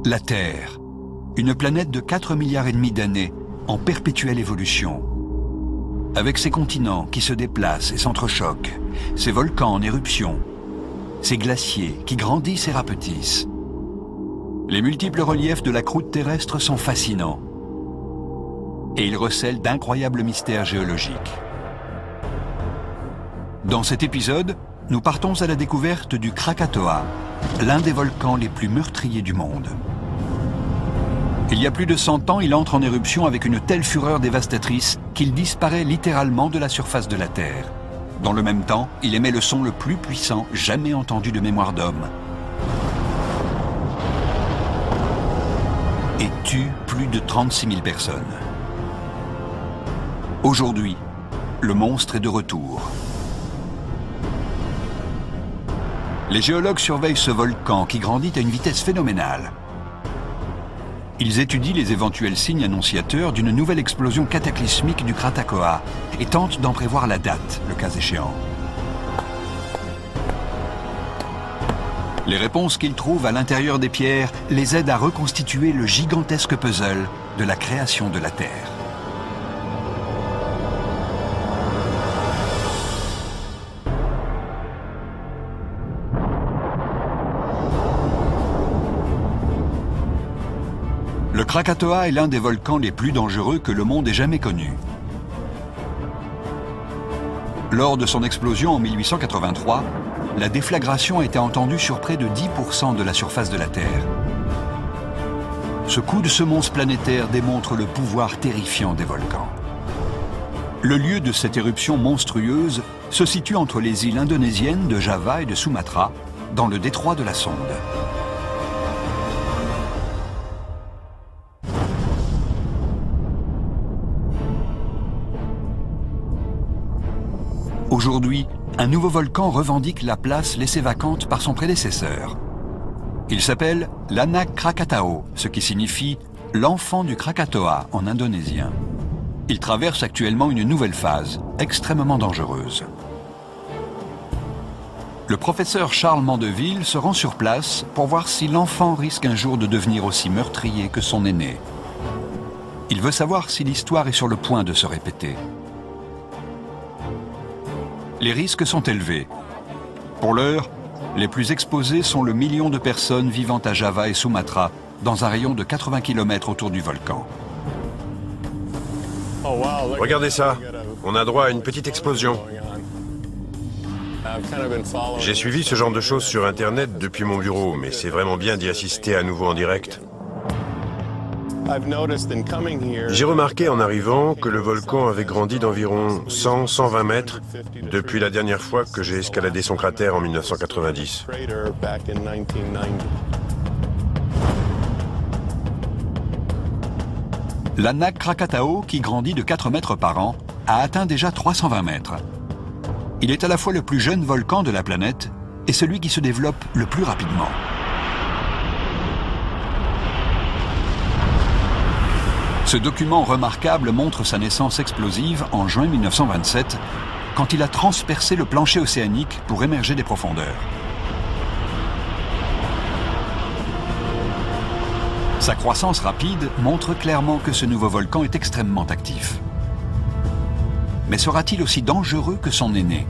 La Terre, une planète de 4,5 milliards d'années en perpétuelle évolution. Avec ses continents qui se déplacent et s'entrechoquent, ses volcans en éruption, ses glaciers qui grandissent et rapetissent. Les multiples reliefs de la croûte terrestre sont fascinants. Et ils recèlent d'incroyables mystères géologiques. Dans cet épisode, nous partons à la découverte du Krakatoa, l'un des volcans les plus meurtriers du monde. Il y a plus de 100 ans, il entre en éruption avec une telle fureur dévastatrice qu'il disparaît littéralement de la surface de la Terre. Dans le même temps, il émet le son le plus puissant jamais entendu de mémoire d'homme. Et tue plus de 36 000 personnes. Aujourd'hui, le monstre est de retour. Les géologues surveillent ce volcan qui grandit à une vitesse phénoménale. Ils étudient les éventuels signes annonciateurs d'une nouvelle explosion cataclysmique du Krakatoa et tentent d'en prévoir la date, le cas échéant. Les réponses qu'ils trouvent à l'intérieur des pierres les aident à reconstituer le gigantesque puzzle de la création de la Terre. Le Krakatoa est l'un des volcans les plus dangereux que le monde ait jamais connu. Lors de son explosion en 1883, la déflagration a été entendue sur près de 10% de la surface de la Terre. Ce coup de semonce planétaire démontre le pouvoir terrifiant des volcans. Le lieu de cette éruption monstrueuse se situe entre les îles indonésiennes de Java et de Sumatra, dans le détroit de la Sonde. Aujourd'hui, un nouveau volcan revendique la place laissée vacante par son prédécesseur. Il s'appelle l'Anak Krakatau, ce qui signifie « l'enfant du Krakatoa » en indonésien. Il traverse actuellement une nouvelle phase, extrêmement dangereuse. Le professeur Charles Mandeville se rend sur place pour voir si l'enfant risque un jour de devenir aussi meurtrier que son aîné. Il veut savoir si l'histoire est sur le point de se répéter. Les risques sont élevés. Pour l'heure, les plus exposés sont le million de personnes vivant à Java et Sumatra, dans un rayon de 80 km autour du volcan. Regardez ça, on a droit à une petite explosion. J'ai suivi ce genre de choses sur Internet depuis mon bureau, mais c'est vraiment bien d'y assister à nouveau en direct. J'ai remarqué en arrivant que le volcan avait grandi d'environ 100-120 mètres depuis la dernière fois que j'ai escaladé son cratère en 1990. L'Anak Krakatau, qui grandit de 4 mètres par an, a atteint déjà 320 mètres. Il est à la fois le plus jeune volcan de la planète et celui qui se développe le plus rapidement. Ce document remarquable montre sa naissance explosive en juin 1927, quand il a transpercé le plancher océanique pour émerger des profondeurs. Sa croissance rapide montre clairement que ce nouveau volcan est extrêmement actif. Mais sera-t-il aussi dangereux que son aîné ?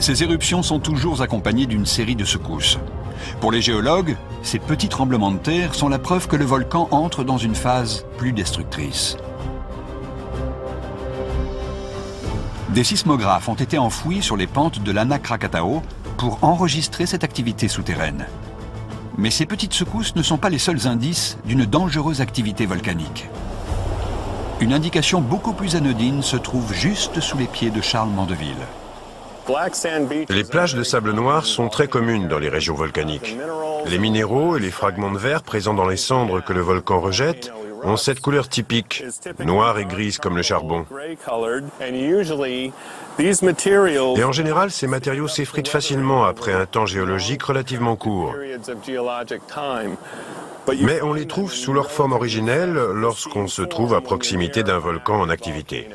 Ces éruptions sont toujours accompagnées d'une série de secousses. Pour les géologues, ces petits tremblements de terre sont la preuve que le volcan entre dans une phase plus destructrice. Des sismographes ont été enfouis sur les pentes de l'Anak Krakatau pour enregistrer cette activité souterraine. Mais ces petites secousses ne sont pas les seuls indices d'une dangereuse activité volcanique. Une indication beaucoup plus anodine se trouve juste sous les pieds de Charles Mandeville. Les plages de sable noir sont très communes dans les régions volcaniques. Les minéraux et les fragments de verre présents dans les cendres que le volcan rejette ont cette couleur typique, noire et grise comme le charbon. Et en général, ces matériaux s'effritent facilement après un temps géologique relativement court. Mais on les trouve sous leur forme originelle lorsqu'on se trouve à proximité d'un volcan en activité.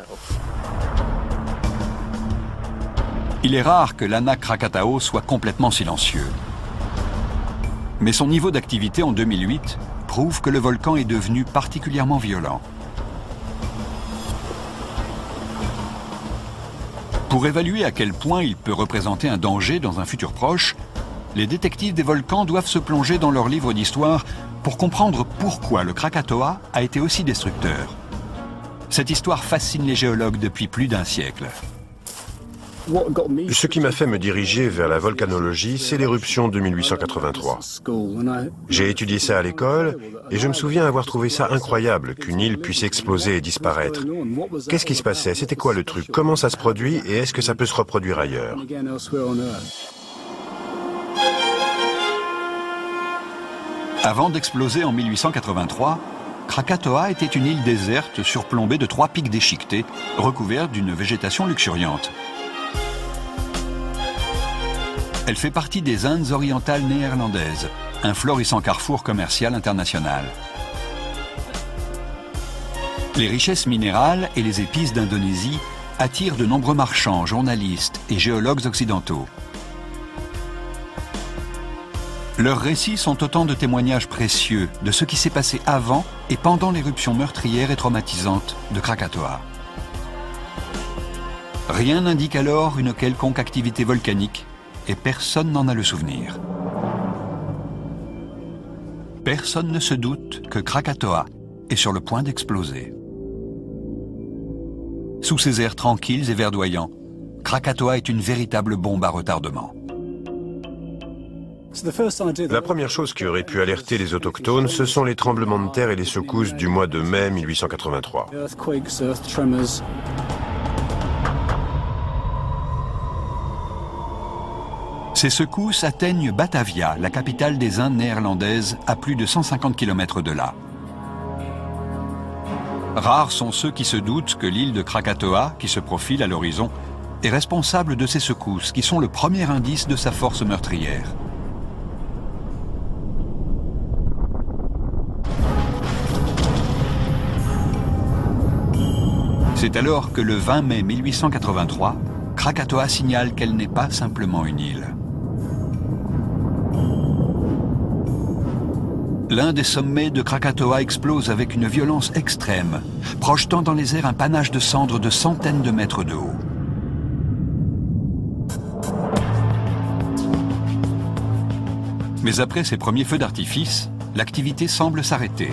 Il est rare que l'Anak Krakatau soit complètement silencieux. Mais son niveau d'activité en 2008 prouve que le volcan est devenu particulièrement violent. Pour évaluer à quel point il peut représenter un danger dans un futur proche, les détectives des volcans doivent se plonger dans leur livre d'histoire pour comprendre pourquoi le Krakatoa a été aussi destructeur. Cette histoire fascine les géologues depuis plus d'un siècle. Ce qui m'a fait me diriger vers la volcanologie, c'est l'éruption de 1883. J'ai étudié ça à l'école et je me souviens avoir trouvé ça incroyable qu'une île puisse exploser et disparaître. Qu'est-ce qui se passait? C'était quoi le truc? Comment ça se produit et est-ce que ça peut se reproduire ailleurs? Avant d'exploser en 1883, Krakatoa était une île déserte surplombée de 3 pics déchiquetés, recouverts d'une végétation luxuriante. Elle fait partie des Indes orientales néerlandaises, un florissant carrefour commercial international. Les richesses minérales et les épices d'Indonésie attirent de nombreux marchands, journalistes et géologues occidentaux. Leurs récits sont autant de témoignages précieux de ce qui s'est passé avant et pendant l'éruption meurtrière et traumatisante de Krakatoa. Rien n'indique alors une quelconque activité volcanique et personne n'en a le souvenir. Personne ne se doute que Krakatoa est sur le point d'exploser. Sous ces airs tranquilles et verdoyants, Krakatoa est une véritable bombe à retardement. La première chose qui aurait pu alerter les autochtones, ce sont les tremblements de terre et les secousses du mois de mai 1883. Ces secousses atteignent Batavia, la capitale des Indes néerlandaises, à plus de 150 km de là. Rares sont ceux qui se doutent que l'île de Krakatoa, qui se profile à l'horizon, est responsable de ces secousses, qui sont le premier indice de sa force meurtrière. C'est alors que le 20 mai 1883, Krakatoa signale qu'elle n'est pas simplement une île. L'un des sommets de Krakatoa explose avec une violence extrême, projetant dans les airs un panache de cendres de centaines de mètres de haut. Mais après ces premiers feux d'artifice, l'activité semble s'arrêter.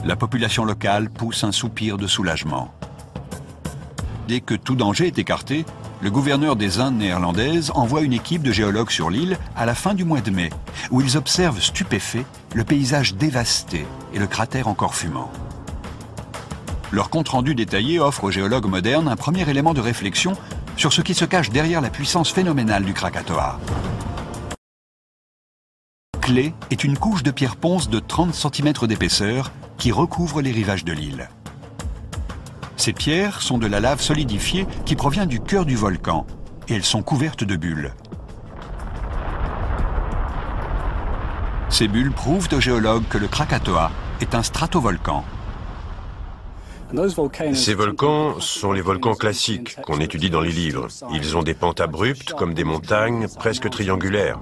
La population locale pousse un soupir de soulagement. Dès que tout danger est écarté, le gouverneur des Indes néerlandaises envoie une équipe de géologues sur l'île à la fin du mois de mai, où ils observent stupéfaits le paysage dévasté et le cratère encore fumant. Leur compte-rendu détaillé offre aux géologues modernes un premier élément de réflexion sur ce qui se cache derrière la puissance phénoménale du Krakatoa. Clé est une couche de pierre ponce de 30 cm d'épaisseur qui recouvre les rivages de l'île. Ces pierres sont de la lave solidifiée qui provient du cœur du volcan et elles sont couvertes de bulles. Ces bulles prouvent aux géologues que le Krakatoa est un stratovolcan. Ces volcans sont les volcans classiques qu'on étudie dans les livres. Ils ont des pentes abruptes comme des montagnes presque triangulaires.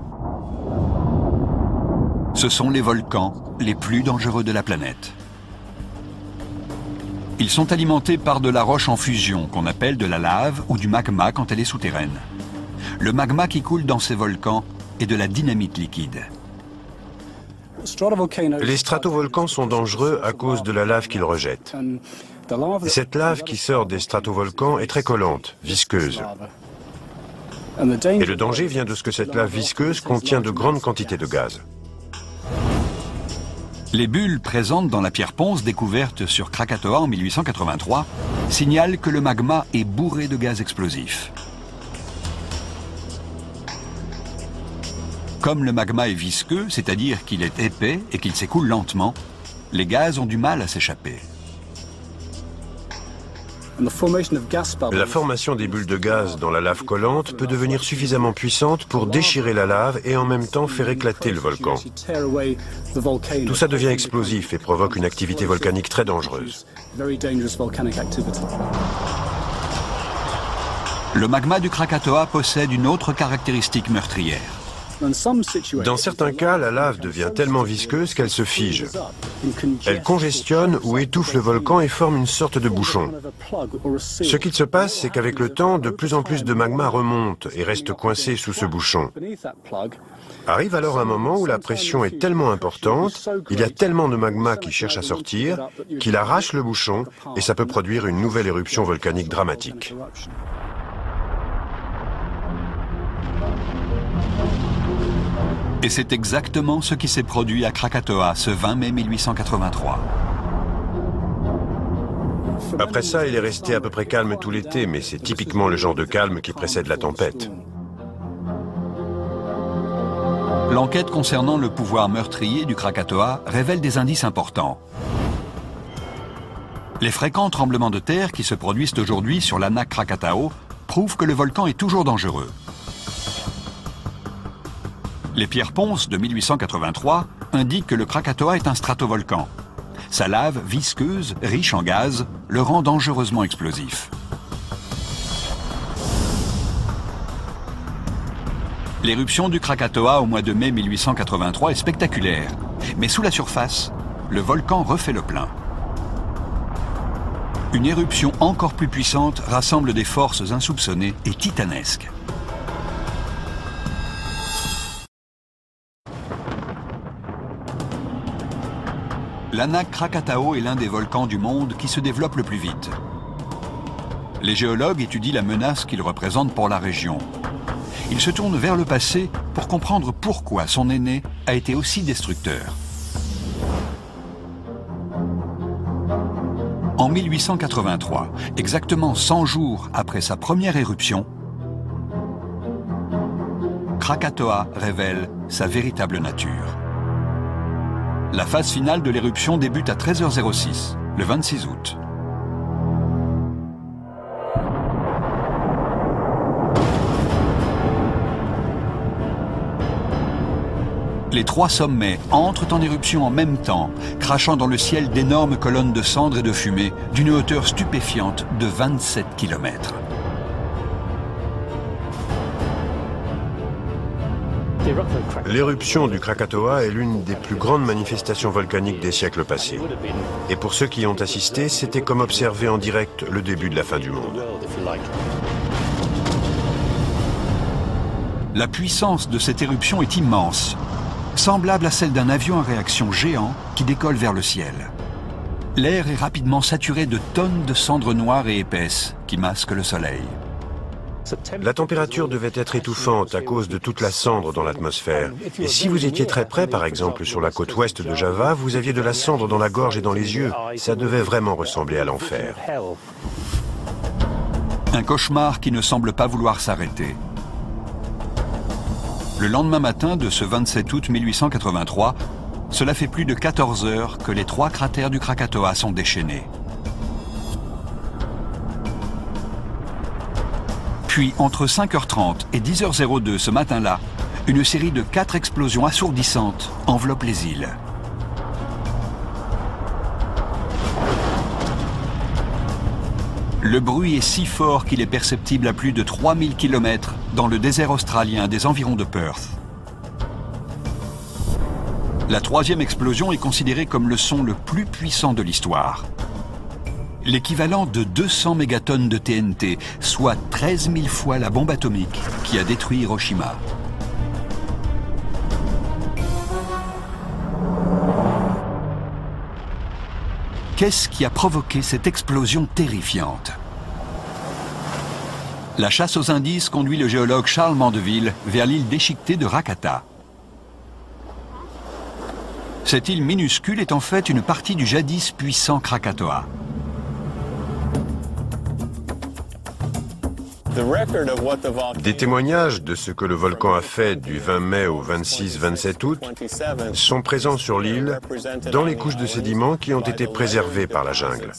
Ce sont les volcans les plus dangereux de la planète. Ils sont alimentés par de la roche en fusion, qu'on appelle de la lave ou du magma quand elle est souterraine. Le magma qui coule dans ces volcans est de la dynamite liquide. Les stratovolcans sont dangereux à cause de la lave qu'ils rejettent. Cette lave qui sort des stratovolcans est très collante, visqueuse. Et le danger vient de ce que cette lave visqueuse contient de grandes quantités de gaz. Les bulles présentes dans la pierre ponce découverte sur Krakatoa en 1883 signalent que le magma est bourré de gaz explosifs. Comme le magma est visqueux, c'est-à-dire qu'il est épais et qu'il s'écoule lentement, les gaz ont du mal à s'échapper. La formation des bulles de gaz dans la lave collante peut devenir suffisamment puissante pour déchirer la lave et en même temps faire éclater le volcan. Tout ça devient explosif et provoque une activité volcanique très dangereuse. Le magma du Krakatoa possède une autre caractéristique meurtrière. Dans certains cas, la lave devient tellement visqueuse qu'elle se fige. Elle congestionne ou étouffe le volcan et forme une sorte de bouchon. Ce qu'il se passe, c'est qu'avec le temps, de plus en plus de magma remonte et reste coincé sous ce bouchon. Arrive alors un moment où la pression est tellement importante, il y a tellement de magma qui cherche à sortir, qu'il arrache le bouchon et ça peut produire une nouvelle éruption volcanique dramatique. Et c'est exactement ce qui s'est produit à Krakatoa ce 20 mai 1883. Après ça, il est resté à peu près calme tout l'été, mais c'est typiquement le genre de calme qui précède la tempête. L'enquête concernant le pouvoir meurtrier du Krakatoa révèle des indices importants. Les fréquents tremblements de terre qui se produisent aujourd'hui sur l'Anak Krakatao prouvent que le volcan est toujours dangereux. Les pierres ponces de 1883 indiquent que le Krakatoa est un stratovolcan. Sa lave, visqueuse, riche en gaz, le rend dangereusement explosif. L'éruption du Krakatoa au mois de mai 1883 est spectaculaire, mais sous la surface, le volcan refait le plein. Une éruption encore plus puissante rassemble des forces insoupçonnées et titanesques. L'Anak Krakatao est l'un des volcans du monde qui se développe le plus vite. Les géologues étudient la menace qu'il représente pour la région. Ils se tournent vers le passé pour comprendre pourquoi son aîné a été aussi destructeur. En 1883, exactement 100 jours après sa première éruption, Krakatoa révèle sa véritable nature. La phase finale de l'éruption débute à 13h06, le 26 août. Les trois sommets entrent en éruption en même temps, crachant dans le ciel d'énormes colonnes de cendres et de fumée d'une hauteur stupéfiante de 27 km. L'éruption du Krakatoa est l'une des plus grandes manifestations volcaniques des siècles passés. Et pour ceux qui y ont assisté, c'était comme observer en direct le début de la fin du monde. La puissance de cette éruption est immense, semblable à celle d'un avion à réaction géant qui décolle vers le ciel. L'air est rapidement saturé de tonnes de cendres noires et épaisses qui masquent le soleil. La température devait être étouffante à cause de toute la cendre dans l'atmosphère. Et si vous étiez très près, par exemple sur la côte ouest de Java, vous aviez de la cendre dans la gorge et dans les yeux. Ça devait vraiment ressembler à l'enfer. Un cauchemar qui ne semble pas vouloir s'arrêter. Le lendemain matin de ce 27 août 1883, cela fait plus de 14 heures que les trois cratères du Krakatoa sont déchaînés. Puis, entre 5h30 et 10h02 ce matin-là, une série de 4 explosions assourdissantes enveloppe les îles. Le bruit est si fort qu'il est perceptible à plus de 3000 km dans le désert australien des environs de Perth. La troisième explosion est considérée comme le son le plus puissant de l'histoire. L'équivalent de 200 mégatonnes de TNT, soit 13 000 fois la bombe atomique qui a détruit Hiroshima. Qu'est-ce qui a provoqué cette explosion terrifiante? La chasse aux indices conduit le géologue Charles Mandeville vers l'île déchiquetée de Rakata. Cette île minuscule est en fait une partie du jadis puissant Krakatoa. Des témoignages de ce que le volcan a fait du 20 mai au 26-27 août sont présents sur l'île dans les couches de sédiments qui ont été préservées par la jungle.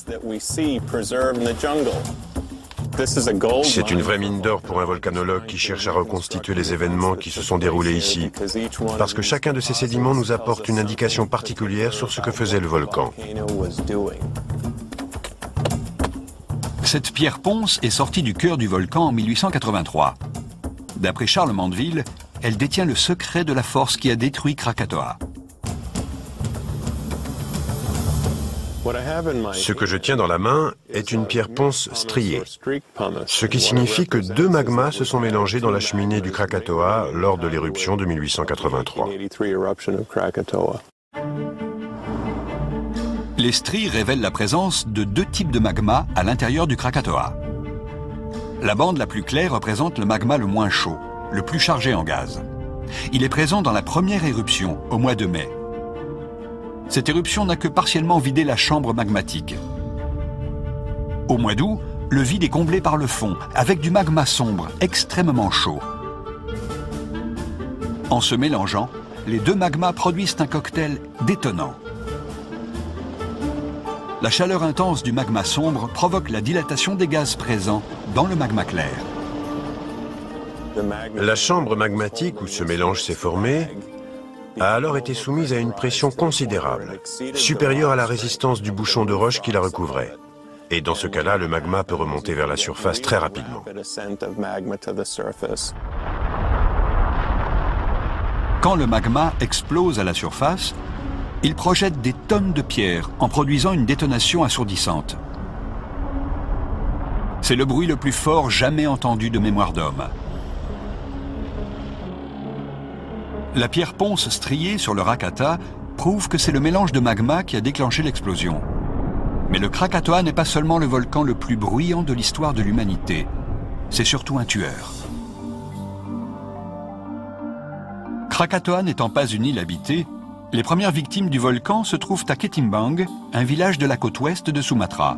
C'est une vraie mine d'or pour un volcanologue qui cherche à reconstituer les événements qui se sont déroulés ici, parce que chacun de ces sédiments nous apporte une indication particulière sur ce que faisait le volcan. Cette pierre ponce est sortie du cœur du volcan en 1883. D'après Charles Mandeville, elle détient le secret de la force qui a détruit Krakatoa. Ce que je tiens dans la main est une pierre ponce striée, ce qui signifie que deux magmas se sont mélangés dans la cheminée du Krakatoa lors de l'éruption de 1883. Les stries révèlent la présence de deux types de magma à l'intérieur du Krakatoa. La bande la plus claire représente le magma le moins chaud, le plus chargé en gaz. Il est présent dans la première éruption, au mois de mai. Cette éruption n'a que partiellement vidé la chambre magmatique. Au mois d'août, le vide est comblé par le fond, avec du magma sombre, extrêmement chaud. En se mélangeant, les deux magmas produisent un cocktail détonnant. La chaleur intense du magma sombre provoque la dilatation des gaz présents dans le magma clair. La chambre magmatique où ce mélange s'est formé a alors été soumise à une pression considérable, supérieure à la résistance du bouchon de roche qui la recouvrait. Et dans ce cas-là, le magma peut remonter vers la surface très rapidement. Quand le magma explose à la surface, il projette des tonnes de pierres en produisant une détonation assourdissante. C'est le bruit le plus fort jamais entendu de mémoire d'homme. La pierre ponce striée sur le Rakata prouve que c'est le mélange de magma qui a déclenché l'explosion. Mais le Krakatoa n'est pas seulement le volcan le plus bruyant de l'histoire de l'humanité, c'est surtout un tueur. Krakatoa n'étant pas une île habitée, les premières victimes du volcan se trouvent à Ketimbang, un village de la côte ouest de Sumatra.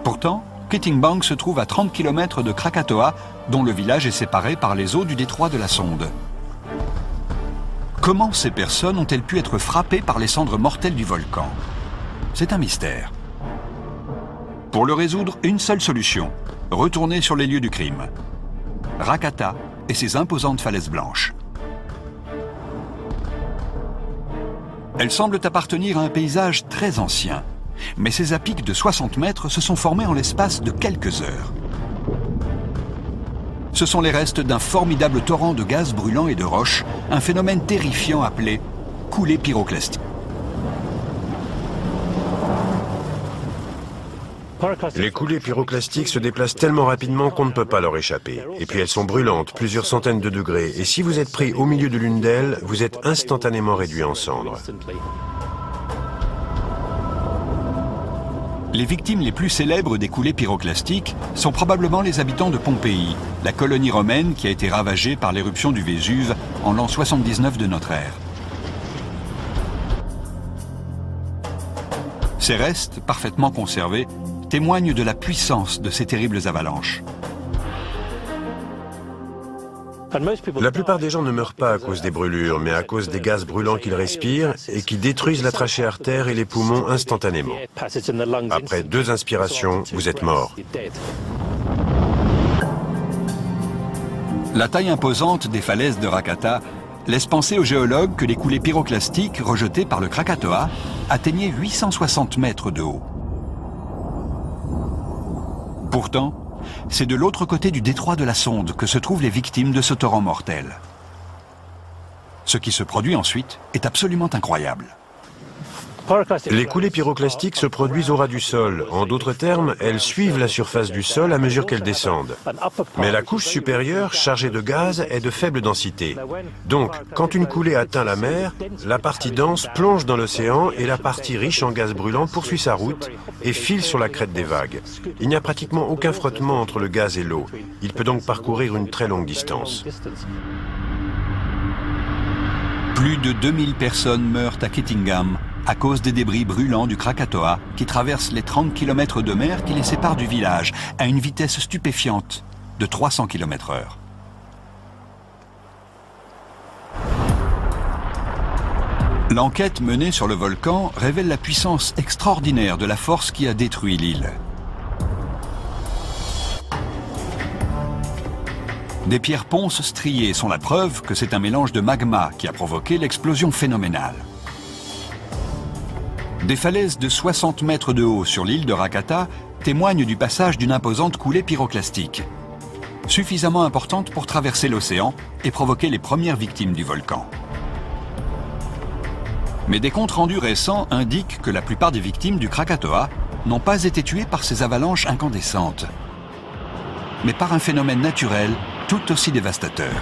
Pourtant, Ketimbang se trouve à 30 km de Krakatoa, dont le village est séparé par les eaux du détroit de la Sonde. Comment ces personnes ont-elles pu être frappées par les cendres mortelles du volcan? C'est un mystère. Pour le résoudre, une seule solution, retourner sur les lieux du crime. Rakata et ses imposantes falaises blanches. Elles semblent appartenir à un paysage très ancien. Mais ces à-pics de 60 mètres se sont formés en l'espace de quelques heures. Ce sont les restes d'un formidable torrent de gaz brûlant et de roches, un phénomène terrifiant appelé coulée pyroclastique. Les coulées pyroclastiques se déplacent tellement rapidement qu'on ne peut pas leur échapper. Et puis elles sont brûlantes, plusieurs centaines de degrés. Et si vous êtes pris au milieu de l'une d'elles, vous êtes instantanément réduit en cendres. Les victimes les plus célèbres des coulées pyroclastiques sont probablement les habitants de Pompéi, la colonie romaine qui a été ravagée par l'éruption du Vésuve en l'an 79 de notre ère. Ces restes, parfaitement conservés, témoignent de la puissance de ces terribles avalanches. La plupart des gens ne meurent pas à cause des brûlures, mais à cause des gaz brûlants qu'ils respirent et qui détruisent la trachée artère et les poumons instantanément. Après 2 inspirations, vous êtes mort. La taille imposante des falaises de Rakata laisse penser aux géologues que les coulées pyroclastiques rejetées par le Krakatoa atteignaient 860 mètres de haut. Pourtant, c'est de l'autre côté du détroit de la Sonde que se trouvent les victimes de ce torrent mortel. Ce qui se produit ensuite est absolument incroyable. Les coulées pyroclastiques se produisent au ras du sol. En d'autres termes, elles suivent la surface du sol à mesure qu'elles descendent. Mais la couche supérieure, chargée de gaz, est de faible densité. Donc, quand une coulée atteint la mer, la partie dense plonge dans l'océan et la partie riche en gaz brûlant poursuit sa route et file sur la crête des vagues. Il n'y a pratiquement aucun frottement entre le gaz et l'eau. Il peut donc parcourir une très longue distance. Plus de 2000 personnes meurent à Kettingam à cause des débris brûlants du Krakatoa qui traversent les 30 km de mer qui les séparent du village à une vitesse stupéfiante de 300 km/h. L'enquête menée sur le volcan révèle la puissance extraordinaire de la force qui a détruit l'île. Des pierres ponces striées sont la preuve que c'est un mélange de magma qui a provoqué l'explosion phénoménale. Des falaises de 60 mètres de haut sur l'île de Rakata témoignent du passage d'une imposante coulée pyroclastique, suffisamment importante pour traverser l'océan et provoquer les premières victimes du volcan. Mais des comptes rendus récents indiquent que la plupart des victimes du Krakatoa n'ont pas été tuées par ces avalanches incandescentes, mais par un phénomène naturel tout aussi dévastateur.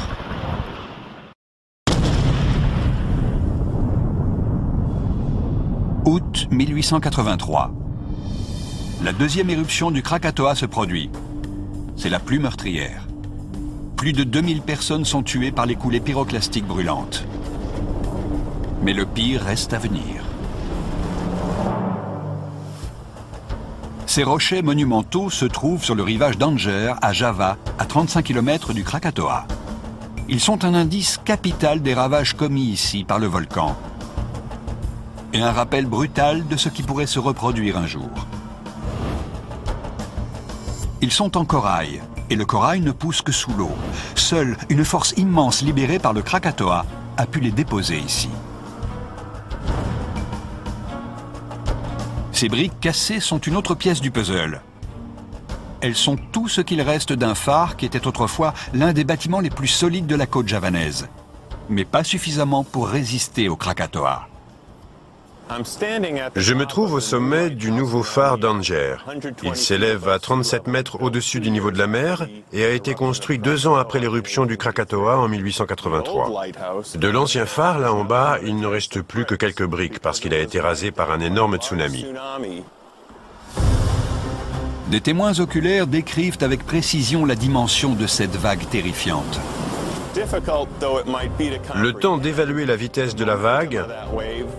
Août 1883. La deuxième éruption du Krakatoa se produit. C'est la plus meurtrière. Plus de 2000 personnes sont tuées par les coulées pyroclastiques brûlantes. Mais le pire reste à venir. Ces rochers monumentaux se trouvent sur le rivage d'Anjer, à Java, à 35 km du Krakatoa. Ils sont un indice capital des ravages commis ici par le volcan et un rappel brutal de ce qui pourrait se reproduire un jour. Ils sont en corail, et le corail ne pousse que sous l'eau. Seule une force immense libérée par le Krakatoa a pu les déposer ici. Ces briques cassées sont une autre pièce du puzzle. Elles sont tout ce qu'il reste d'un phare qui était autrefois l'un des bâtiments les plus solides de la côte javanaise, mais pas suffisamment pour résister au Krakatoa. Je me trouve au sommet du nouveau phare d'Anjer. Il s'élève à 37 mètres au-dessus du niveau de la mer et a été construit 2 ans après l'éruption du Krakatoa en 1883. De l'ancien phare, là en bas, il ne reste plus que quelques briques parce qu'il a été rasé par un énorme tsunami. Des témoins oculaires décrivent avec précision la dimension de cette vague terrifiante. Le temps d'évaluer la vitesse de la vague,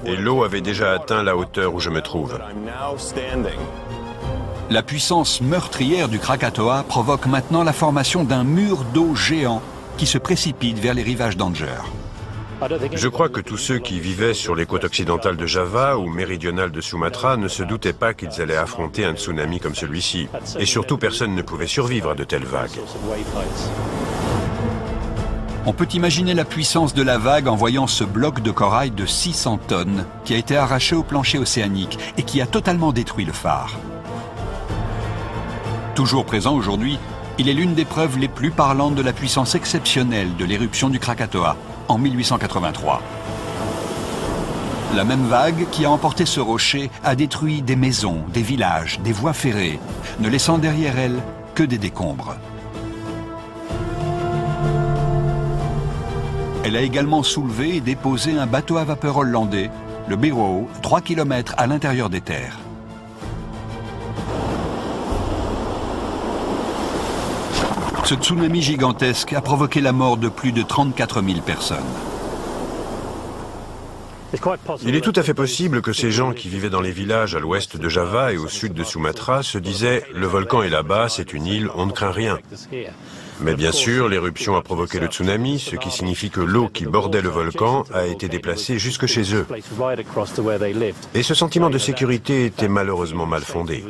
et l'eau avait déjà atteint la hauteur où je me trouve. La puissance meurtrière du Krakatoa provoque maintenant la formation d'un mur d'eau géant qui se précipite vers les rivages d'Anjer. Je crois que tous ceux qui vivaient sur les côtes occidentales de Java ou méridionales de Sumatra ne se doutaient pas qu'ils allaient affronter un tsunami comme celui-ci. Et surtout, personne ne pouvait survivre à de telles vagues. On peut imaginer la puissance de la vague en voyant ce bloc de corail de 600 tonnes qui a été arraché au plancher océanique et qui a totalement détruit le phare. Toujours présent aujourd'hui, il est l'une des preuves les plus parlantes de la puissance exceptionnelle de l'éruption du Krakatoa en 1883. La même vague qui a emporté ce rocher a détruit des maisons, des villages, des voies ferrées, ne laissant derrière elle que des décombres. Elle a également soulevé et déposé un bateau à vapeur hollandais, le Beroe, 3 km à l'intérieur des terres. Ce tsunami gigantesque a provoqué la mort de plus de 34 000 personnes. Il est tout à fait possible que ces gens qui vivaient dans les villages à l'ouest de Java et au sud de Sumatra se disaient « Le volcan est là-bas, c'est une île, on ne craint rien ». Mais bien sûr, l'éruption a provoqué le tsunami, ce qui signifie que l'eau qui bordait le volcan a été déplacée jusque chez eux. Et ce sentiment de sécurité était malheureusement mal fondé.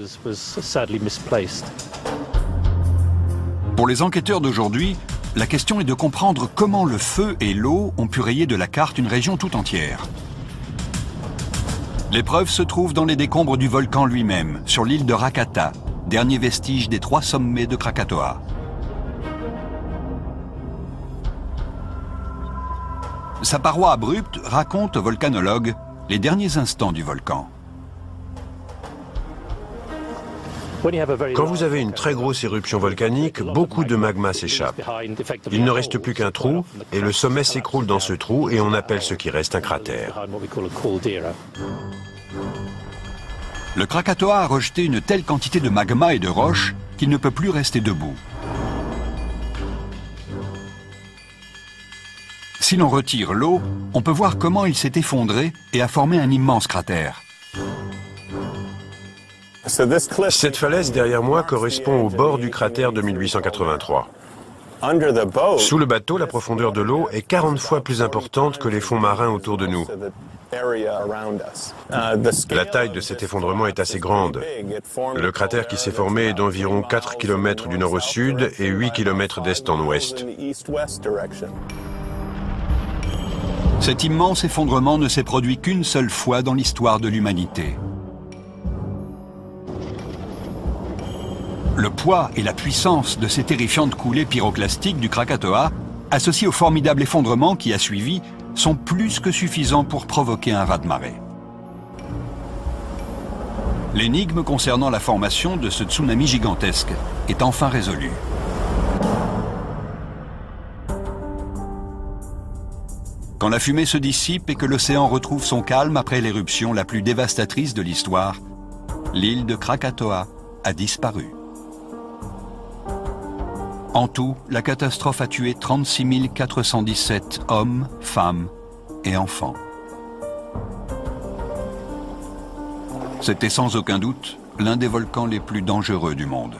Pour les enquêteurs d'aujourd'hui, la question est de comprendre comment le feu et l'eau ont pu rayer de la carte une région tout entière. Les preuves se trouvent dans les décombres du volcan lui-même, sur l'île de Rakata, dernier vestige des 3 sommets de Krakatoa. Sa paroi abrupte raconte aux volcanologues les derniers instants du volcan. Quand vous avez une très grosse éruption volcanique, beaucoup de magma s'échappe. Il ne reste plus qu'un trou, et le sommet s'écroule dans ce trou, et on appelle ce qui reste un cratère. Le Krakatoa a rejeté une telle quantité de magma et de roches qu'il ne peut plus rester debout. Si l'on retire l'eau, on peut voir comment il s'est effondré et a formé un immense cratère. Cette falaise derrière moi correspond au bord du cratère de 1883. Sous le bateau, la profondeur de l'eau est 40 fois plus importante que les fonds marins autour de nous. La taille de cet effondrement est assez grande. Le cratère qui s'est formé est d'environ 4 km du nord au sud et 8 km d'est en ouest. Cet immense effondrement ne s'est produit qu'une seule fois dans l'histoire de l'humanité. Le poids et la puissance de ces terrifiantes coulées pyroclastiques du Krakatoa, associés au formidable effondrement qui a suivi, sont plus que suffisants pour provoquer un raz-de-marée. L'énigme concernant la formation de ce tsunami gigantesque est enfin résolue. Quand la fumée se dissipe et que l'océan retrouve son calme après l'éruption la plus dévastatrice de l'histoire, l'île de Krakatoa a disparu. En tout, la catastrophe a tué 36 417 hommes, femmes et enfants. C'était sans aucun doute l'un des volcans les plus dangereux du monde.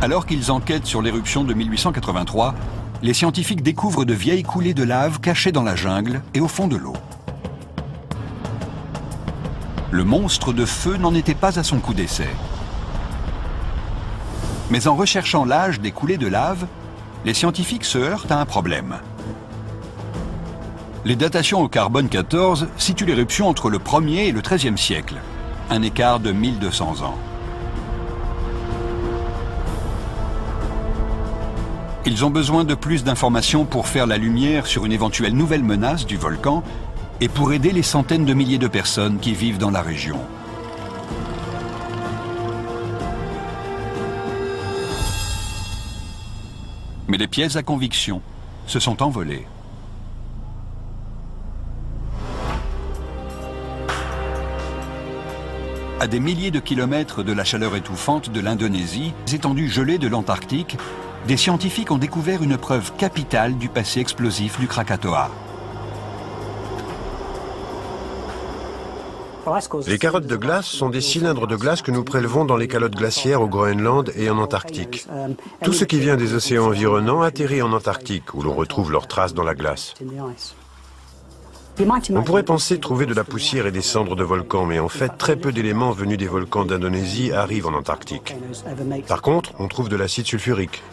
Alors qu'ils enquêtent sur l'éruption de 1883, les scientifiques découvrent de vieilles coulées de lave cachées dans la jungle et au fond de l'eau. Le monstre de feu n'en était pas à son coup d'essai. Mais en recherchant l'âge des coulées de lave, les scientifiques se heurtent à un problème. Les datations au carbone 14 situent l'éruption entre le 1er et le 13e siècle, un écart de 1200 ans. Ils ont besoin de plus d'informations pour faire la lumière sur une éventuelle nouvelle menace du volcan et pour aider les centaines de milliers de personnes qui vivent dans la région. Mais les pièces à conviction se sont envolées. À des milliers de kilomètres de la chaleur étouffante de l'Indonésie, les étendues gelées de l'Antarctique, des scientifiques ont découvert une preuve capitale du passé explosif du Krakatoa. Les carottes de glace sont des cylindres de glace que nous prélevons dans les calottes glaciaires au Groenland et en Antarctique. Tout ce qui vient des océans environnants atterrit en Antarctique, où l'on retrouve leurs traces dans la glace. On pourrait penser trouver de la poussière et des cendres de volcans, mais en fait, très peu d'éléments venus des volcans d'Indonésie arrivent en Antarctique. Par contre, on trouve de l'acide sulfurique.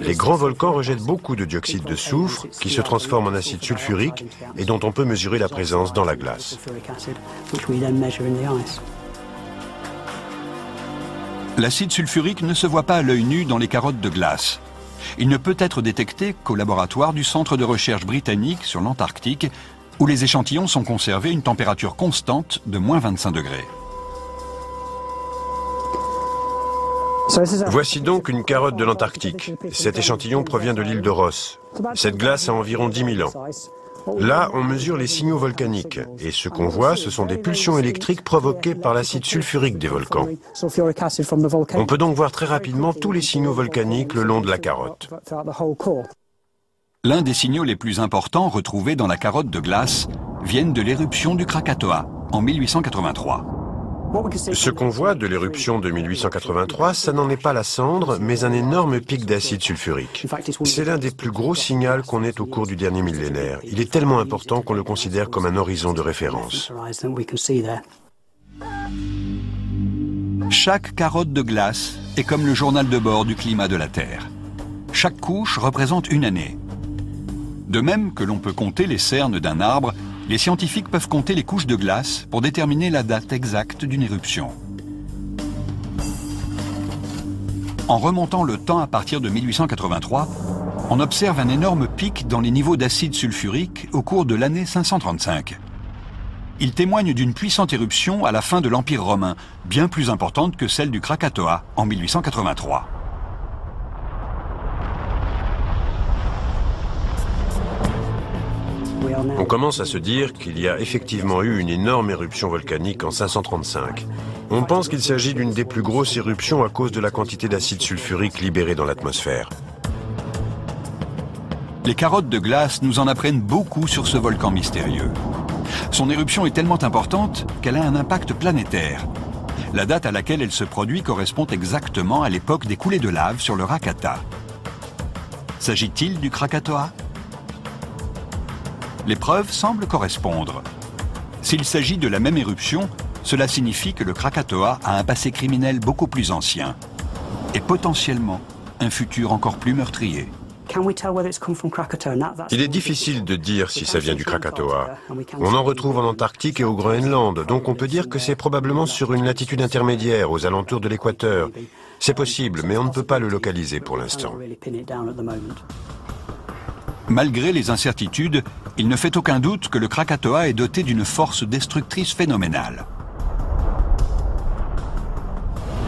Les grands volcans rejettent beaucoup de dioxyde de soufre, qui se transforme en acide sulfurique et dont on peut mesurer la présence dans la glace. L'acide sulfurique ne se voit pas à l'œil nu dans les carottes de glace. Il ne peut être détecté qu'au laboratoire du Centre de recherche britannique sur l'Antarctique, où les échantillons sont conservés à une température constante de moins 25 degrés. Voici donc une carotte de l'Antarctique. Cet échantillon provient de l'île de Ross. Cette glace a environ 10 000 ans. Là, on mesure les signaux volcaniques. Et ce qu'on voit, ce sont des pulsions électriques provoquées par l'acide sulfurique des volcans. On peut donc voir très rapidement tous les signaux volcaniques le long de la carotte. L'un des signaux les plus importants retrouvés dans la carotte de glace viennent de l'éruption du Krakatoa en 1883. Ce qu'on voit de l'éruption de 1883, ça n'en est pas la cendre, mais un énorme pic d'acide sulfurique. C'est l'un des plus gros signaux qu'on ait au cours du dernier millénaire. Il est tellement important qu'on le considère comme un horizon de référence. Chaque carotte de glace est comme le journal de bord du climat de la Terre. Chaque couche représente une année. De même que l'on peut compter les cernes d'un arbre, les scientifiques peuvent compter les couches de glace pour déterminer la date exacte d'une éruption. En remontant le temps à partir de 1883, on observe un énorme pic dans les niveaux d'acide sulfurique au cours de l'année 535. Il témoigne d'une puissante éruption à la fin de l'Empire romain, bien plus importante que celle du Krakatoa en 1883. On commence à se dire qu'il y a effectivement eu une énorme éruption volcanique en 535. On pense qu'il s'agit d'une des plus grosses éruptions à cause de la quantité d'acide sulfurique libérée dans l'atmosphère. Les carottes de glace nous en apprennent beaucoup sur ce volcan mystérieux. Son éruption est tellement importante qu'elle a un impact planétaire. La date à laquelle elle se produit correspond exactement à l'époque des coulées de lave sur le Rakata. S'agit-il du Krakatoa ? Les preuves semblent correspondre. S'il s'agit de la même éruption, cela signifie que le Krakatoa a un passé criminel beaucoup plus ancien. et potentiellement un futur encore plus meurtrier. Il est difficile de dire si ça vient du Krakatoa. On en retrouve en Antarctique et au Groenland, donc on peut dire que c'est probablement sur une latitude intermédiaire, aux alentours de l'équateur. C'est possible, mais on ne peut pas le localiser pour l'instant. Malgré les incertitudes, il ne fait aucun doute que le Krakatoa est doté d'une force destructrice phénoménale.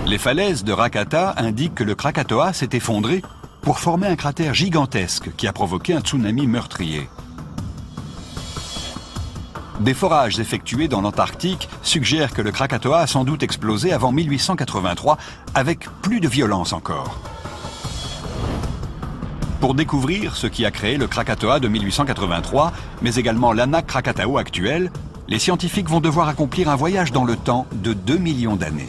Les falaises de Rakata indiquent que le Krakatoa s'est effondré pour former un cratère gigantesque qui a provoqué un tsunami meurtrier. Des forages effectués dans l'Antarctique suggèrent que le Krakatoa a sans doute explosé avant 1883 avec plus de violence encore. Pour découvrir ce qui a créé le Krakatoa de 1883, mais également l'Anak Krakatau actuel, les scientifiques vont devoir accomplir un voyage dans le temps de 2 millions d'années.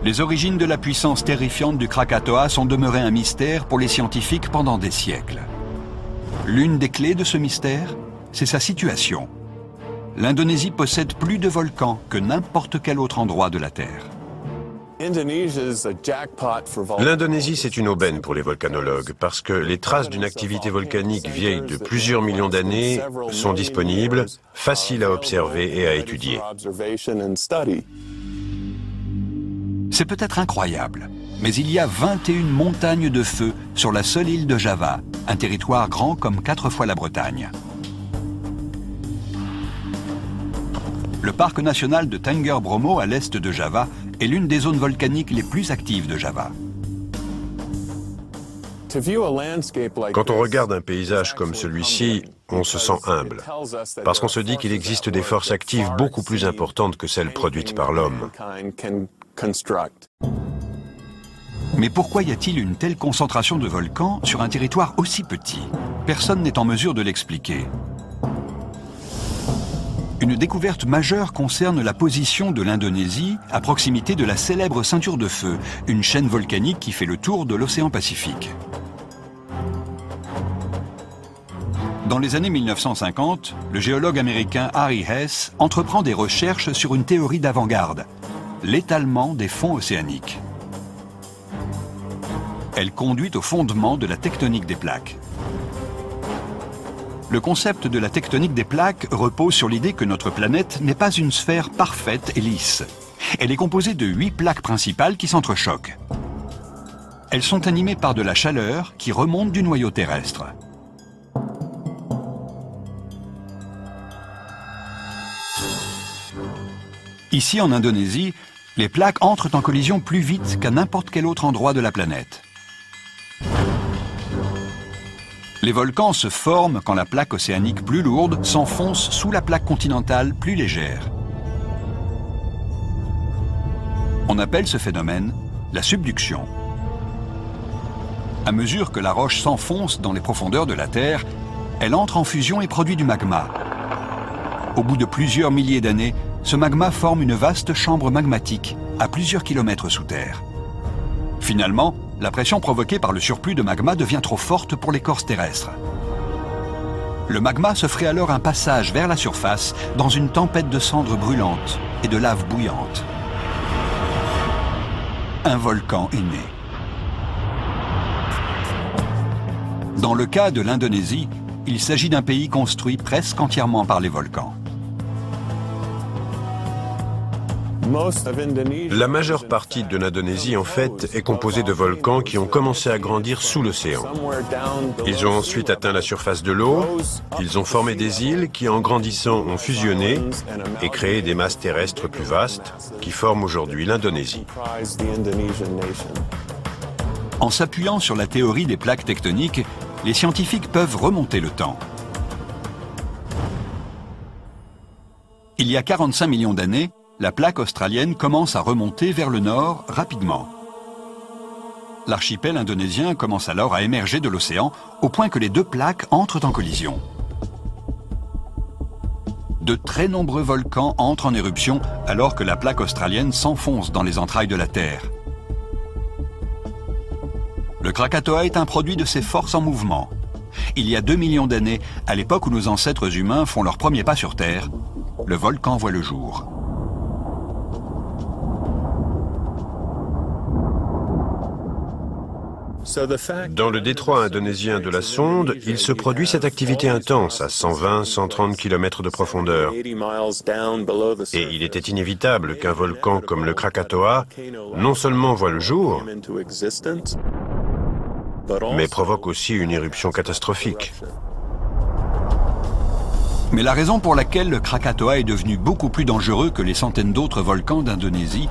Les origines de la puissance terrifiante du Krakatoa sont demeurées un mystère pour les scientifiques pendant des siècles. L'une des clés de ce mystère, c'est sa situation. L'Indonésie possède plus de volcans que n'importe quel autre endroit de la Terre. L'Indonésie, c'est une aubaine pour les volcanologues parce que les traces d'une activité volcanique vieille de plusieurs millions d'années sont disponibles, faciles à observer et à étudier. C'est peut-être incroyable, mais il y a 21 montagnes de feu sur la seule île de Java, un territoire grand comme 4 fois la Bretagne. Le parc national de Tengger Bromo, à l'est de Java, est l'une des zones volcaniques les plus actives de Java. Quand on regarde un paysage comme celui-ci, on se sent humble, parce qu'on se dit qu'il existe des forces actives beaucoup plus importantes que celles produites par l'homme. Mais pourquoi y a-t-il une telle concentration de volcans sur un territoire aussi petit? Personne n'est en mesure de l'expliquer. Une découverte majeure concerne la position de l'Indonésie à proximité de la célèbre ceinture de feu, une chaîne volcanique qui fait le tour de l'océan Pacifique. Dans les années 1950, le géologue américain Harry Hess entreprend des recherches sur une théorie d'avant-garde, l'étalement des fonds océaniques. Elle conduit au fondement de la tectonique des plaques. Le concept de la tectonique des plaques repose sur l'idée que notre planète n'est pas une sphère parfaite et lisse. Elle est composée de 8 plaques principales qui s'entrechoquent. Elles sont animées par de la chaleur qui remonte du noyau terrestre. Ici, en Indonésie, les plaques entrent en collision plus vite qu'à n'importe quel autre endroit de la planète. Les volcans se forment quand la plaque océanique plus lourde s'enfonce sous la plaque continentale plus légère. On appelle ce phénomène la subduction. À mesure que la roche s'enfonce dans les profondeurs de la Terre, elle entre en fusion et produit du magma. Au bout de plusieurs milliers d'années, ce magma forme une vaste chambre magmatique à plusieurs kilomètres sous terre. Finalement, la pression provoquée par le surplus de magma devient trop forte pour l'écorce terrestre. Le magma se ferait alors un passage vers la surface dans une tempête de cendres brûlantes et de lave bouillante. Un volcan est né. Dans le cas de l'Indonésie, il s'agit d'un pays construit presque entièrement par les volcans. La majeure partie de l'Indonésie, en fait, est composée de volcans qui ont commencé à grandir sous l'océan. Ils ont ensuite atteint la surface de l'eau, ils ont formé des îles qui, en grandissant, ont fusionné et créé des masses terrestres plus vastes qui forment aujourd'hui l'Indonésie. En s'appuyant sur la théorie des plaques tectoniques, les scientifiques peuvent remonter le temps. Il y a 45 millions d'années, la plaque australienne commence à remonter vers le nord rapidement. L'archipel indonésien commence alors à émerger de l'océan au point que les deux plaques entrent en collision. De très nombreux volcans entrent en éruption alors que la plaque australienne s'enfonce dans les entrailles de la Terre. Le Krakatoa est un produit de ces forces en mouvement. Il y a 2 millions d'années, à l'époque où nos ancêtres humains font leurs premiers pas sur Terre, le volcan voit le jour. Dans le détroit indonésien de la Sonde, il se produit cette activité intense à 120-130 km de profondeur. Et il était inévitable qu'un volcan comme le Krakatoa non seulement voit le jour, mais provoque aussi une éruption catastrophique. Mais la raison pour laquelle le Krakatoa est devenu beaucoup plus dangereux que les centaines d'autres volcans d'Indonésie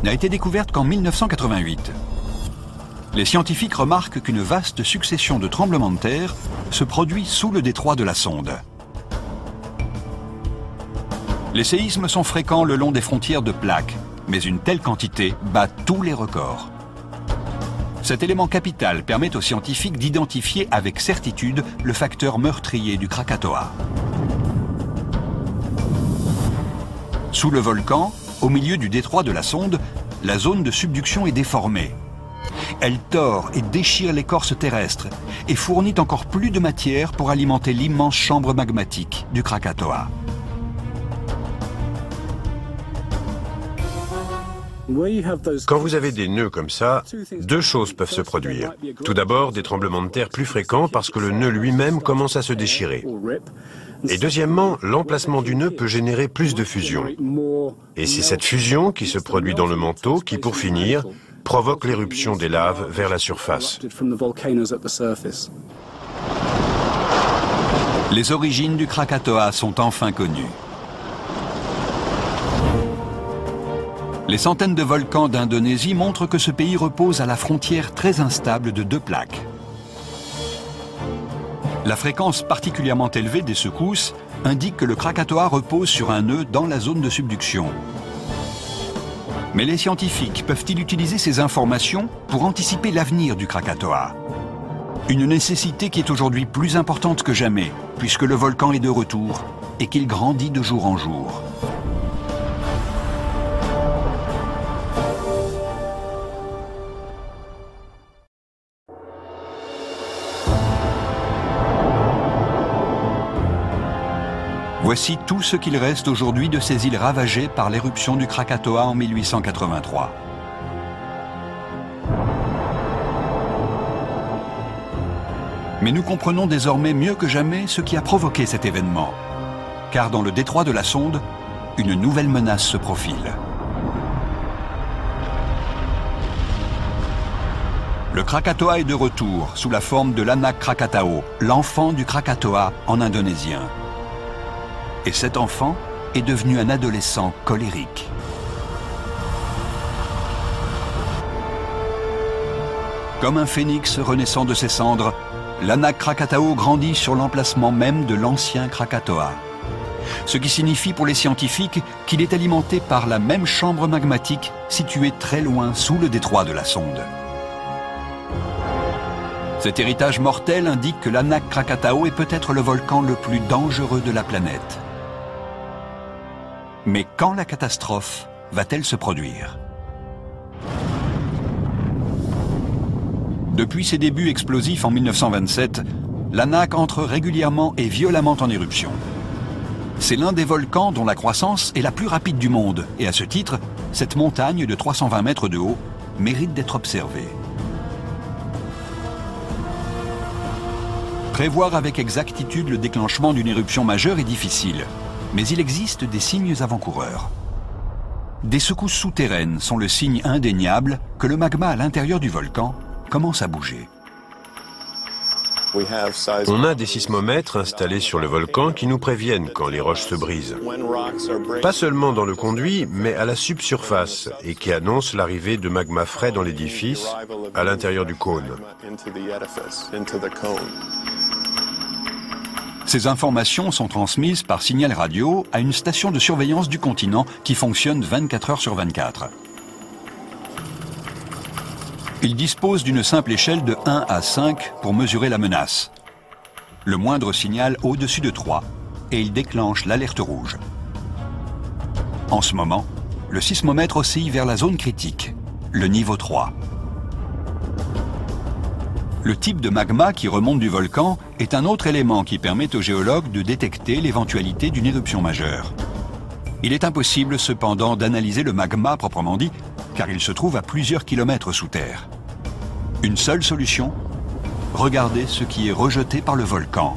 n'a été découverte qu'en 1988. Les scientifiques remarquent qu'une vaste succession de tremblements de terre se produit sous le détroit de la Sonde. Les séismes sont fréquents le long des frontières de plaques, mais une telle quantité bat tous les records. Cet élément capital permet aux scientifiques d'identifier avec certitude le facteur meurtrier du Krakatoa. Sous le volcan, au milieu du détroit de la Sonde, la zone de subduction est déformée. Elle tord et déchire l'écorce terrestre et fournit encore plus de matière pour alimenter l'immense chambre magmatique du Krakatoa. Quand vous avez des nœuds comme ça, deux choses peuvent se produire. Tout d'abord, des tremblements de terre plus fréquents parce que le nœud lui-même commence à se déchirer. Et deuxièmement, l'emplacement du nœud peut générer plus de fusion. Et c'est cette fusion qui se produit dans le manteau qui, pour finir, provoque l'éruption des laves vers la surface. Les origines du Krakatoa sont enfin connues. Les centaines de volcans d'Indonésie montrent que ce pays repose à la frontière très instable de deux plaques. La fréquence particulièrement élevée des secousses indique que le Krakatoa repose sur un nœud dans la zone de subduction. Mais les scientifiques peuvent-ils utiliser ces informations pour anticiper l'avenir du Krakatoa? Une nécessité qui est aujourd'hui plus importante que jamais, puisque le volcan est de retour et qu'il grandit de jour en jour. Voici tout ce qu'il reste aujourd'hui de ces îles ravagées par l'éruption du Krakatoa en 1883. Mais nous comprenons désormais mieux que jamais ce qui a provoqué cet événement. Car dans le détroit de la Sonde, une nouvelle menace se profile. Le Krakatoa est de retour sous la forme de l'Anak Krakatau, l'enfant du Krakatoa en indonésien. Et cet enfant est devenu un adolescent colérique. Comme un phénix renaissant de ses cendres, l'Anak Krakatau grandit sur l'emplacement même de l'ancien Krakatoa. Ce qui signifie pour les scientifiques qu'il est alimenté par la même chambre magmatique située très loin sous le détroit de la Sonde. Cet héritage mortel indique que l'Anak Krakatau est peut-être le volcan le plus dangereux de la planète. Mais quand la catastrophe va-t-elle se produire? Depuis ses débuts explosifs en 1927, l'Anak entre régulièrement et violemment en éruption. C'est l'un des volcans dont la croissance est la plus rapide du monde, et à ce titre, cette montagne de 320 mètres de haut mérite d'être observée. Prévoir avec exactitude le déclenchement d'une éruption majeure est difficile. Mais il existe des signes avant-coureurs. Des secousses souterraines sont le signe indéniable que le magma à l'intérieur du volcan commence à bouger. On a des sismomètres installés sur le volcan qui nous préviennent quand les roches se brisent. Pas seulement dans le conduit, mais à la subsurface, et qui annoncent l'arrivée de magma frais dans l'édifice, à l'intérieur du cône. Ces informations sont transmises par signal radio à une station de surveillance du continent qui fonctionne 24 heures sur 24. Il dispose d'une simple échelle de 1 à 5 pour mesurer la menace. Le moindre signal au-dessus de 3 et il déclenche l'alerte rouge. En ce moment, le sismomètre oscille vers la zone critique, le niveau 3. Le type de magma qui remonte du volcan est un autre élément qui permet aux géologues de détecter l'éventualité d'une éruption majeure. Il est impossible cependant d'analyser le magma proprement dit, car il se trouve à plusieurs kilomètres sous terre. Une seule solution, regarder ce qui est rejeté par le volcan.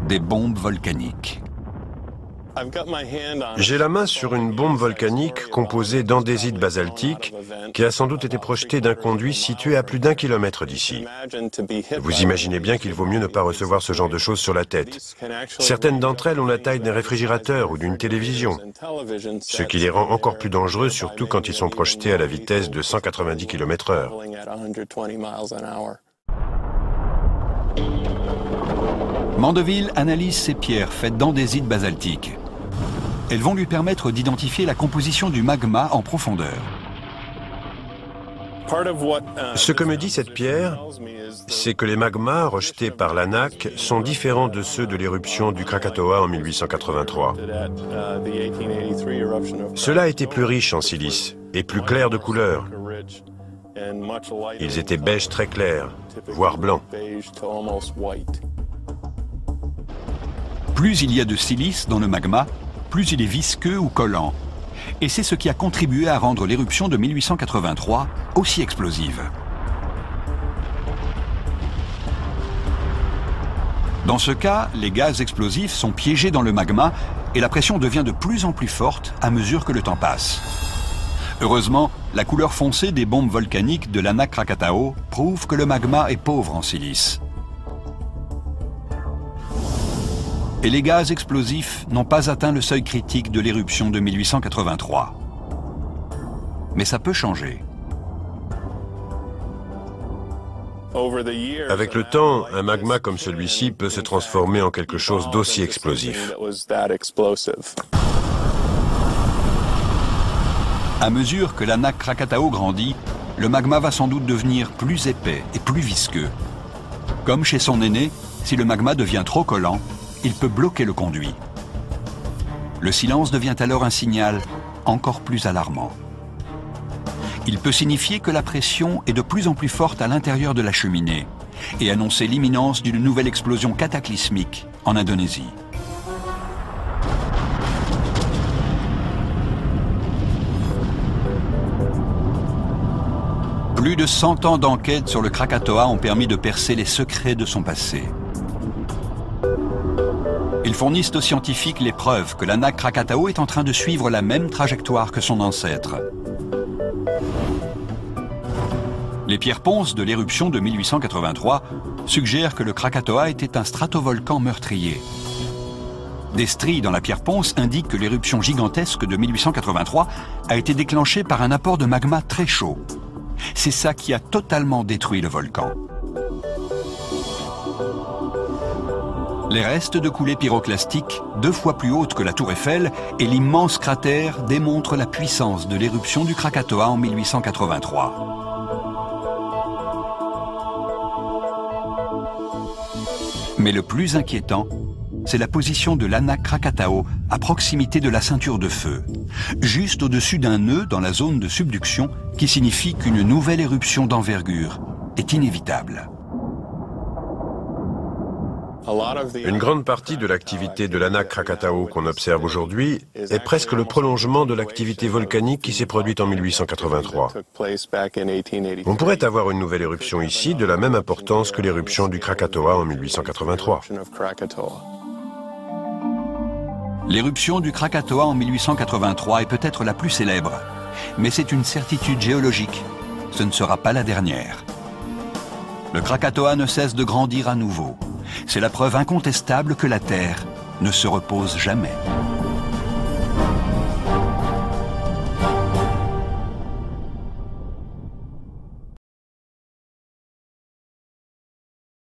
Des bombes volcaniques. J'ai la main sur une bombe volcanique composée d'andésite basaltique qui a sans doute été projetée d'un conduit situé à plus d'1 kilomètre d'ici. Vous imaginez bien qu'il vaut mieux ne pas recevoir ce genre de choses sur la tête. Certaines d'entre elles ont la taille d'un réfrigérateur ou d'une télévision, ce qui les rend encore plus dangereux, surtout quand ils sont projetés à la vitesse de 190 km/h. Mandeville analyse ces pierres faites d'andésite basaltique. Elles vont lui permettre d'identifier la composition du magma en profondeur. Ce que me dit cette pierre, c'est que les magmas rejetés par l'ANAC sont différents de ceux de l'éruption du Krakatoa en 1883. Cela était plus riche en silice et plus clair de couleur. Ils étaient beige très clair, voire blanc. Plus il y a de silice dans le magma, plus il est visqueux ou collant. Et c'est ce qui a contribué à rendre l'éruption de 1883 aussi explosive. Dans ce cas, les gaz explosifs sont piégés dans le magma et la pression devient de plus en plus forte à mesure que le temps passe. Heureusement, la couleur foncée des bombes volcaniques de l'Anak Krakatau prouve que le magma est pauvre en silice. Et les gaz explosifs n'ont pas atteint le seuil critique de l'éruption de 1883. Mais ça peut changer. Avec le temps, un magma comme celui-ci peut se transformer en quelque chose d'aussi explosif. À mesure que l'Anak Krakatau grandit, le magma va sans doute devenir plus épais et plus visqueux. Comme chez son aîné, si le magma devient trop collant, il peut bloquer le conduit. Le silence devient alors un signal encore plus alarmant. Il peut signifier que la pression est de plus en plus forte à l'intérieur de la cheminée et annoncer l'imminence d'une nouvelle explosion cataclysmique en Indonésie. Plus de 100 ans d'enquête sur le Krakatoa ont permis de percer les secrets de son passé. Ils fournissent aux scientifiques les preuves que l'Anak Krakatau est en train de suivre la même trajectoire que son ancêtre. Les pierres ponces de l'éruption de 1883 suggèrent que le Krakatoa était un stratovolcan meurtrier. Des stries dans la pierre ponce indiquent que l'éruption gigantesque de 1883 a été déclenchée par un apport de magma très chaud. C'est ça qui a totalement détruit le volcan. Les restes de coulées pyroclastiques, 2 fois plus hautes que la Tour Eiffel, et l'immense cratère démontrent la puissance de l'éruption du Krakatoa en 1883. Mais le plus inquiétant, c'est la position de l'Anak Krakatau à proximité de la ceinture de feu, juste au-dessus d'un nœud dans la zone de subduction qui signifie qu'une nouvelle éruption d'envergure est inévitable. Une grande partie de l'activité de l'Anak Krakatau qu'on observe aujourd'hui est presque le prolongement de l'activité volcanique qui s'est produite en 1883. On pourrait avoir une nouvelle éruption ici de la même importance que l'éruption du Krakatoa en 1883. L'éruption du Krakatoa en 1883 est peut-être la plus célèbre, mais c'est une certitude géologique. Ce ne sera pas la dernière. Le Krakatoa ne cesse de grandir à nouveau. C'est la preuve incontestable que la Terre ne se repose jamais.